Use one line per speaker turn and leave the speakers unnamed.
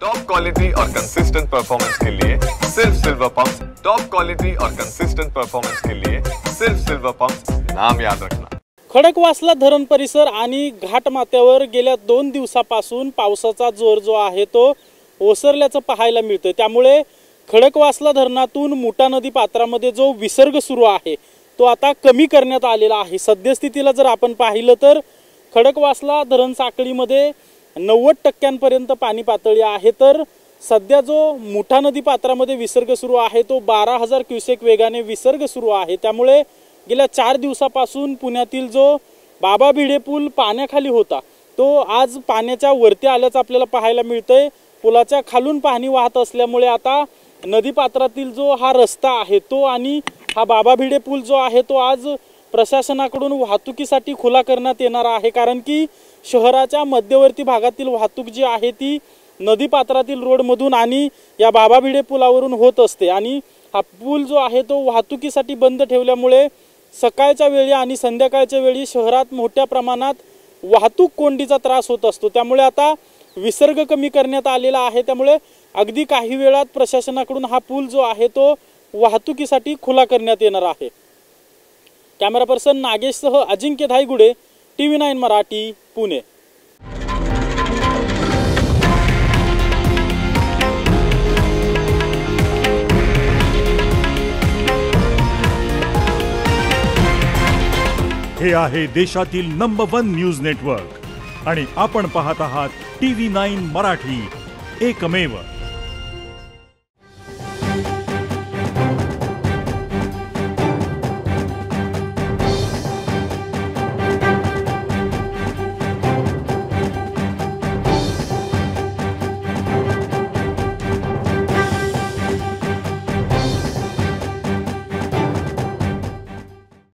Top quality और consistent performance के लिए सिर्फ सिल्वर पंप्स। टॉप क्वालिटी और कंसिस्टेंट परफॉर्मेंस के लिए सिर्फ सिल्वर पंप्स, नाम याद रखना।
खडकवासला धरण परिसर आणि घाटमाथ्यावर गेल्या 2 दिवसापासून पावसाचा जोर जो आहे तो ओसरल्याचं पाहायला मिळतं। त्यामुळे खडकवासला धरणातून मुठा नदी पात्रामध्ये जो विसर्ग सुरू आहे तो आता कमी करण्यात आलेला आहे। सद्यस्थितीला जर आपण पाहिलं तर खडकवासला धरण साखळीमध्ये 90% पाणी पातळी आहे, तर सध्या जो मुठा नदी पात्रामध्ये विसर्ग सुरू आहे तो 12,000 क्युसेक वेगाने विसर्ग सुरू आहे। त्यामुळे गेल्या 4 दिवसापासून पुण्यातील जो बाबा भिडे पूल पाण्याखाली होता तो आज पाण्याच्या वरती आल्याचं आपल्याला पाहायला मिळतंय। पुलाच्या खालून पाणी वाहत असल्यामुळे आता नदी पात्रातील जो हा रस्ता आहे तो आणि हा बाबा भिडे पूल जो आहे तो आज प्रशासनाकडून वाहतुकीसाठी खुला करण्यात येणार आहे, कारण की शहराच्या मध्यवर्ती भागातील वाहतूक जी आहे ती नदी पात्रातील रोडमधून आणि या बाबा भिडे पुलावरून होत असते आणि हा पूल जो आहे तो वाहतुकीसाठी बंद ठेवल्यामुळे सकाळच्या वेळी आणि संध्याकाळच्या वेळी शहरात मोठ्या प्रमाणात वाहतूक कोंडीचा त्रास होत असतो। त्यामुळे आता विसर्ग कमी करण्यात आलेला आहे, त्यामुळे अगदी काही वेळात प्रशासनाकडून हा पूल जो आहे तो वाहतुकीसाठी खुला करण्यात येणार आहे। कॅमेरा पर्सन नागेशसह अजिंक्य धायगुडे, TV9 मराठी, पुणे।
हे आहे देशातील नंबर 1 न्यूज नेटवर्क आणि आपण पाहत आहात TV9 मराठी, एकमेव।